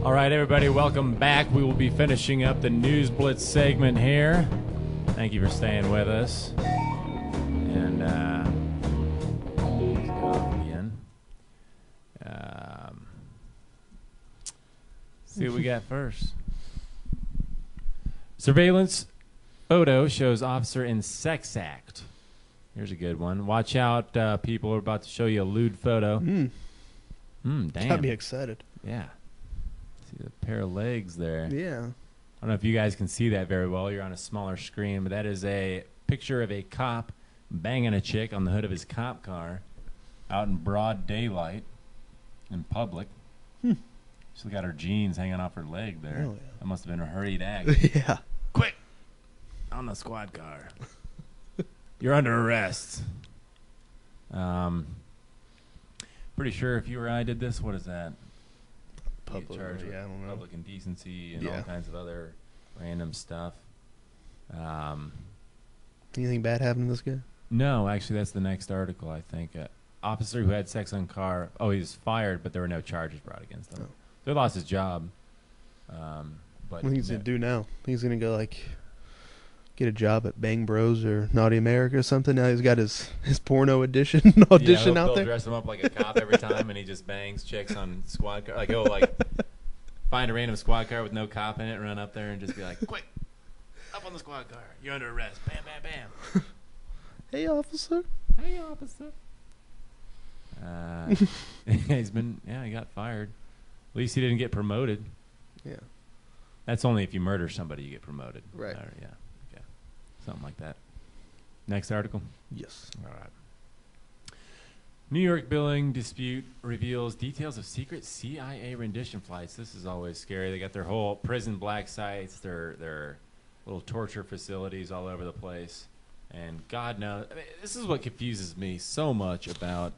All right, everybody, welcome back. We will be finishing up the Newsblitz segment here. Thank you for staying with us. And let's go off again. See what we got first. Surveillance photo shows officer in sex act. Here's a good one. Watch out, people are about to show you a lewd photo. Damn. Got me excited. Yeah. See the pair of legs there. Yeah. I don't know if you guys can see that very well. You're on a smaller screen, but that is a picture of a cop banging a chick on the hood of his cop car out in broad daylight in public. She's got her jeans hanging off her leg there. Oh, yeah. That must have been a hurried act. Yeah. Quick! On the squad car. You're under arrest. Pretty sure if you or I did this, what is that? Public, Charged with I don't know. public indecency and all kinds of other random stuff. Anything bad happened to this guy? No, actually, that's the next article, I think. Officer who had sex on car. Oh, he was fired, but there were no charges brought against him. Oh. So he lost his job. But What he's going to do now? He's going to go, get a job at Bang Bros or Naughty America or something. Now he's got his porno audition out they'll there. Dress him up like a cop every time, and he just bangs chicks on squad car. Find a random squad car with no cop in it, run up there and just be like, quick, up on the squad car. You're under arrest. Bam, bam, bam. Hey, officer. Hey, officer. He got fired. At least he didn't get promoted. Yeah. That's only if you murder somebody you get promoted. Right. Yeah. Something like that. Next article. Yes. All right. New York billing dispute reveals details of secret CIA rendition flights. This is always scary. They got their whole prison black sites, their little torture facilities all over the place. And God knows, this is what confuses me so much about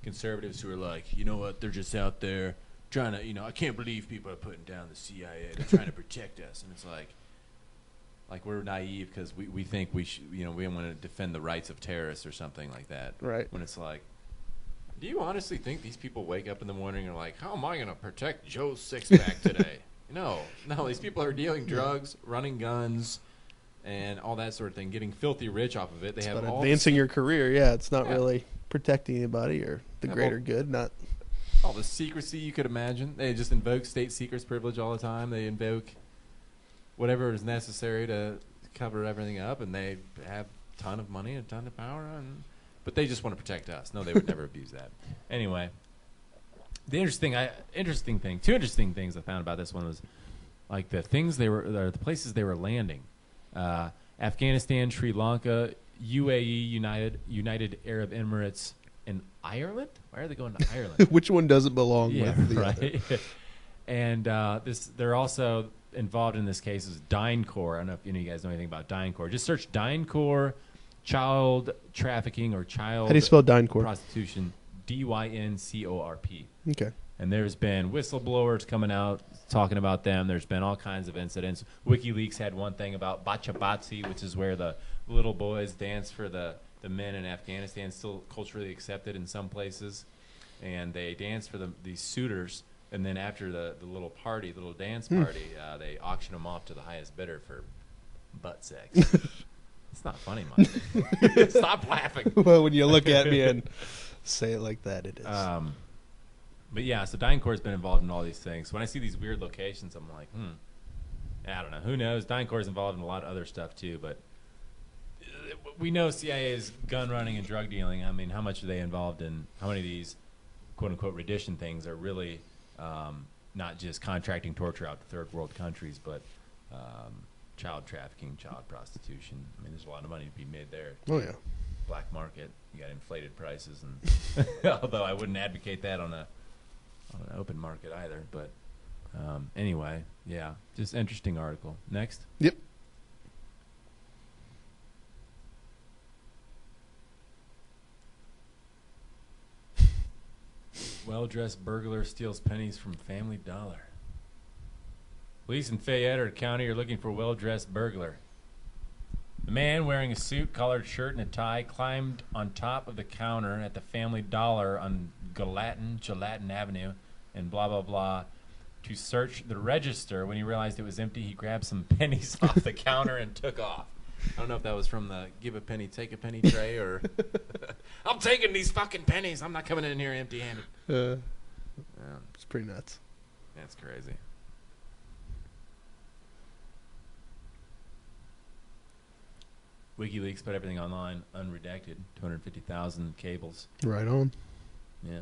conservatives who are like, you know what, they're just out there trying to, I can't believe people are putting down the CIA. They're trying to protect us. And it's like we're naive because we think we should, we want to defend the rights of terrorists or something like that. Right. When it's like, do you honestly think these people wake up in the morning and are like, how am I going to protect Joe's six-pack today? No, these people are dealing drugs, running guns, and all that sort of thing, getting filthy rich off of it. They have all advancing your career. Yeah, it's not really protecting anybody or the greater good. Not all the secrecy you could imagine. They just invoke state secrets privilege all the time. They invoke whatever is necessary to cover everything up, and they have a ton of money and a ton of power, but they just want to protect us. No, they would never abuse that. Anyway, two interesting things I found about this one was like the places they were landing: Afghanistan, Sri Lanka, UAE, United Arab Emirates, and Ireland. Why are they going to Ireland? Which one doesn't belong with the other? And they're also involved in this case is DynCorp. I don't know if any of you guys know anything about DynCorp. Just search DynCorp, child trafficking or child How do you spell DynCorp? Prostitution, DynCorp. Okay. And there's been whistleblowers coming out talking about them. There's been all kinds of incidents. WikiLeaks had one thing about Bachabatsi, which is where the little boys dance for the men in Afghanistan, still culturally accepted in some places. And they dance for these suitors. And then after the little dance party, they auction them off to the highest bidder for butt sex. It's not funny, Mike. Stop laughing. Well, when you look at me and say it like that, it is. But yeah, so DynCorp's been involved in all these things. When I see these weird locations, I'm like, I don't know. Who knows? DynCorp's involved in a lot of other stuff too, but we know CIA's gun running and drug dealing. I mean, how much are they involved in? How many of these quote-unquote rendition things are really not just contracting torture out to third world countries, but child trafficking, child prostitution. I mean, there's a lot of money to be made there. Oh, yeah. Black market. You got inflated prices. And although I wouldn't advocate that on an open market either. But anyway, yeah, just interesting article. Next. Yep. Well-dressed burglar steals pennies from Family Dollar. Police in Fayette County are looking for a well-dressed burglar. The man wearing a suit, collared shirt, and a tie climbed on top of the counter at the Family Dollar on Gelatin Avenue and blah, blah, blah. to search the register. When he realized it was empty, he grabbed some pennies off the counter and took off. I don't know if that was from the give a penny, take a penny tray, or I'm taking these fucking pennies. I'm not coming in here empty-handed. Yeah. It's pretty nuts. That's crazy. WikiLeaks put everything online, unredacted, 250,000 cables. Right on. Yeah.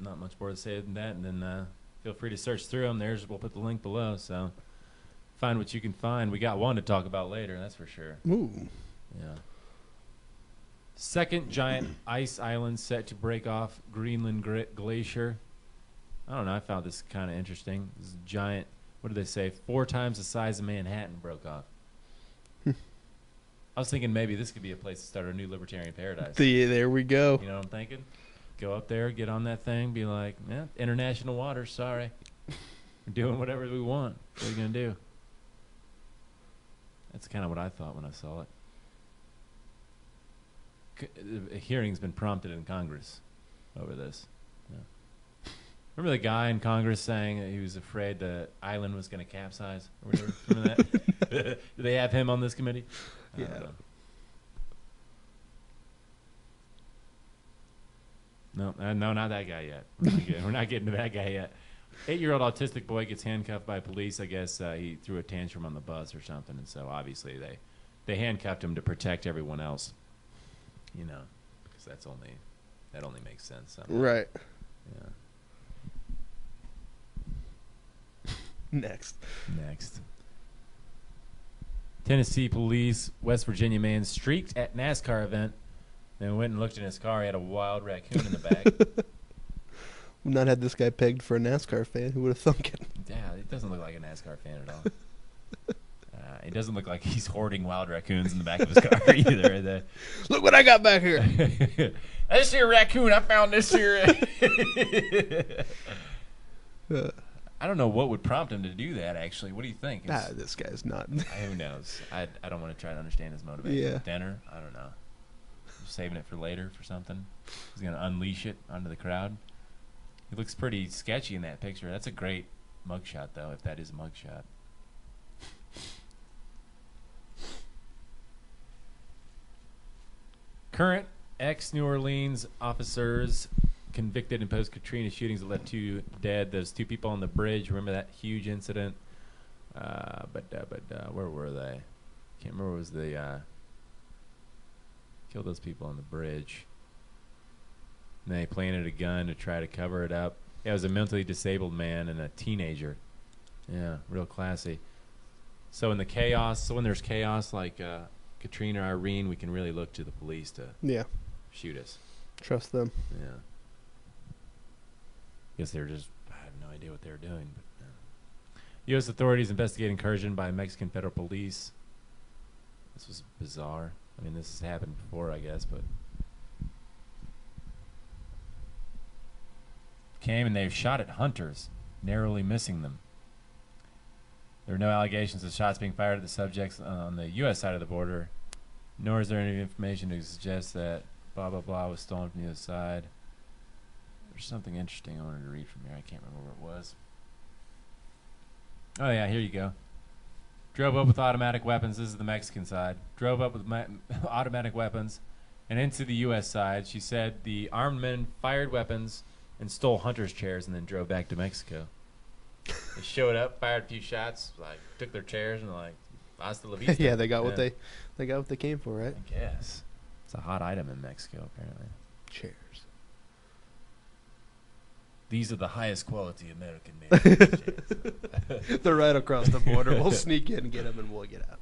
Not much more to say than that. And then feel free to search through them. We'll put the link below. So find what you can find. We got one to talk about later, that's for sure. Ooh. Yeah. Second giant ice island set to break off Greenland glacier. I don't know. I found this kind of interesting. This giant, what did they say? 4 times the size of Manhattan broke off. I was thinking maybe this could be a place to start a new libertarian paradise. There we go. You know what I'm thinking? Go up there, get on that thing, be like, yeah, international waters, sorry. We're doing whatever we want. What are you going to do? That's kind of what I thought when I saw it. A hearing's been prompted in Congress over this. Yeah. Remember the guy in Congress saying that he was afraid the island was going to capsize? Or whatever? Remember that? Do they have him on this committee? I don't know. No, not that guy yet. We're not getting to that guy yet. 8-year-old autistic boy gets handcuffed by police. I guess he threw a tantrum on the bus or something, and so obviously they handcuffed him to protect everyone else. You know, because that only makes sense. Right. Yeah. Next. Tennessee police, West Virginia man streaked at NASCAR event, then went and looked in his car. He had a wild raccoon in the back. We've not had this guy pegged for a NASCAR fan. Who would have thunk it? Yeah, it doesn't look like a NASCAR fan at all. It doesn't look like he's hoarding wild raccoons in the back of his car either. Look what I got back here. This here raccoon, I found this here. I don't know what would prompt him to do that, actually. What do you think? This guy's not. Who knows? I don't want to try to understand his motivation. Yeah. Dinner? I don't know. Saving it for later for something? He's going to unleash it onto the crowd? He looks pretty sketchy in that picture. That's a great mugshot, though, if that is a mugshot. Current ex-New Orleans officers convicted in post-Katrina shootings that left 2 dead. Those 2 people on the bridge. Remember that huge incident? But where were they? Can't remember. It was the killed those people on the bridge. And they planted a gun to try to cover it up. Yeah, it was a mentally disabled man and a teenager. Yeah, real classy. So when there's chaos like Katrina or Irene, we can really look to the police to shoot us. Trust them. Yeah. Guess I have no idea what they were doing. But, U.S. authorities investigate incursion by Mexican federal police. This was bizarre. I mean, this has happened before, I guess, but came and they've shot at hunters, narrowly missing them. There are no allegations of shots being fired at the subjects on the U.S. side of the border, nor is there any information to suggest that blah, blah, blah was stolen from the other side. There's something interesting I wanted to read from here. I can't remember what it was. Oh, yeah, here you go. Drove up with automatic weapons. This is the Mexican side. Drove up with automatic weapons and into the U.S. side. She said the armed men fired weapons and stole hunters' chairs and then drove back to Mexico. They showed up, fired a few shots, took their chairs and hasta la vista. Yeah, they got what they came for, right? I guess. It's a hot item in Mexico, apparently. Chairs. These are the highest quality American made. They're right across the border. We'll sneak in and get them, and we'll get out.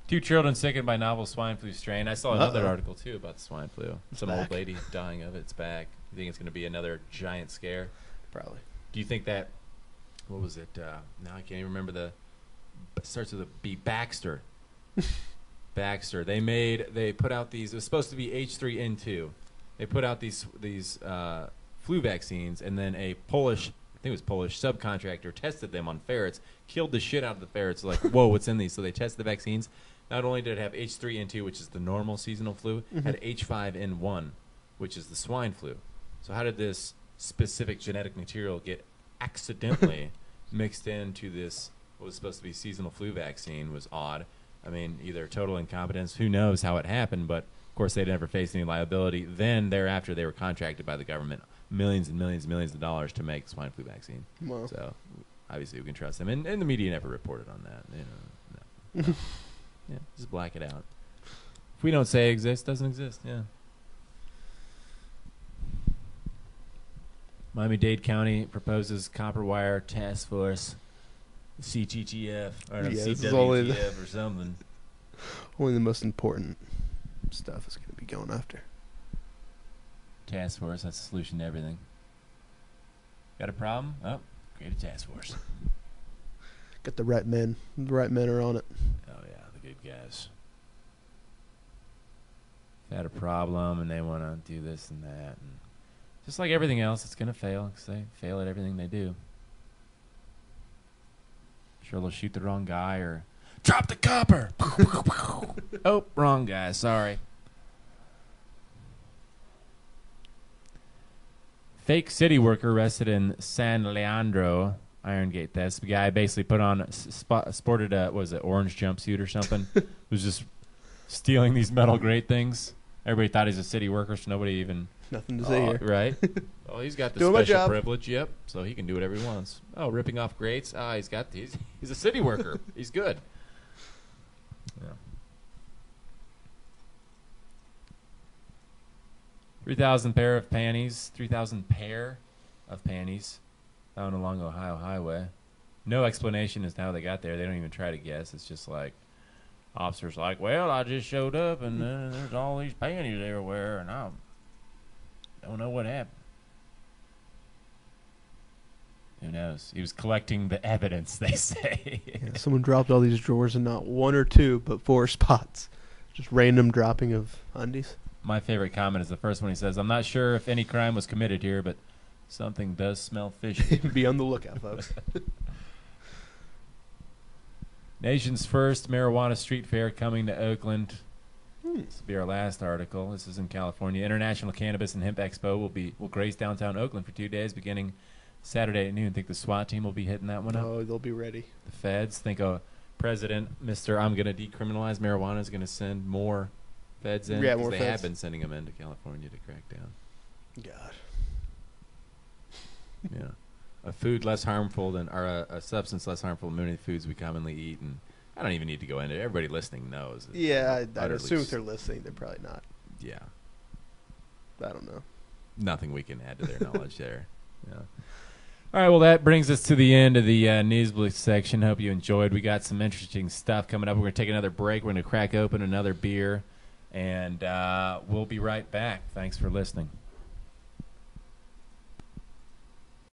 2 children sickened by novel swine flu strain. I saw another article, too, about the swine flu. Some old lady dying of it. It's back. You think it's going to be another giant scare? Probably. Do you think that, what was it? Now I can't even remember it starts with a B. Baxter. Baxter. They put out these, it was supposed to be H3N2. They put out these flu vaccines, and then a Polish subcontractor tested them on ferrets, killed the shit out of the ferrets. Like, whoa, what's in these? So they tested the vaccines. Not only did it have H3N2, which is the normal seasonal flu, had H5N1, which is the swine flu. So how did this specific genetic material get accidentally mixed into this what was supposed to be seasonal flu vaccine was odd. I mean, either total incompetence, who knows how it happened, but of course they never faced any liability. Then thereafter they were contracted by the government millions and millions and millions of dollars to make swine flu vaccine. Wow. So obviously we can trust them. And the media never reported on that. No. Yeah, just black it out. If we don't say it exists, it doesn't exist. Yeah. Miami-Dade County proposes copper wire task force, CTTF, or CWTF or something. Only the most important stuff is going to be going after. Task force, that's the solution to everything. Got a problem? Oh, create a task force. Got the right men. The right men are on it. Oh, yeah, the good guys. Had a problem and they want to do this and that. And just like everything else, it's going to fail because they fail at everything they do. Sure, they'll shoot the wrong guy or drop the copper. Oh, wrong guy. Sorry. Fake city worker arrested in San Leandro, Iron Gate. That's the guy basically put on, sported a, what was it, orange jumpsuit or something. Was just stealing these metal grate things. Everybody thought he's a city worker, so nobody even... Nothing to say here. Right? Oh, he's got the Doing my special job. privilege, yep. So he can do whatever he wants. Oh, ripping off grates. Ah, he's a city worker. He's good. Yeah. 3,000 pair of panties. 3,000 pair of panties found along Ohio Highway. No explanation as to how they got there. They don't even try to guess. It's just like, officers like, well, I just showed up and there's all these panties everywhere and I don't know what happened. Who knows? He was collecting the evidence, they say. Yeah, someone dropped all these drawers in not one or two, but 4 spots. Just random dropping of undies. My favorite comment is the first one. He says, I'm not sure if any crime was committed here, but something does smell fishy. Be on the lookout, folks. Nation's first marijuana street fair coming to Oakland. This will be our last article. This is in California. International Cannabis and Hemp Expo will grace downtown Oakland for 2 days, beginning Saturday at noon. Think the SWAT team will be hitting that one up? Oh, they'll be ready. The feds think a president, Mr. I'm going to decriminalize marijuana, is going to send more feds in. Yeah, because more they feds. have been sending them into California to crack down. God. Yeah. A food less harmful than, or a substance less harmful than many foods we commonly eat. And I don't even need to go into it. Everybody listening knows. Yeah, I'd assume if they're listening, they're probably not. Yeah. I don't know. Nothing we can add to their knowledge there. Yeah. All right, well, that brings us to the end of the Newsblitz section. Hope you enjoyed. We got some interesting stuff coming up. We're going to take another break. We're going to crack open another beer, and we'll be right back. Thanks for listening.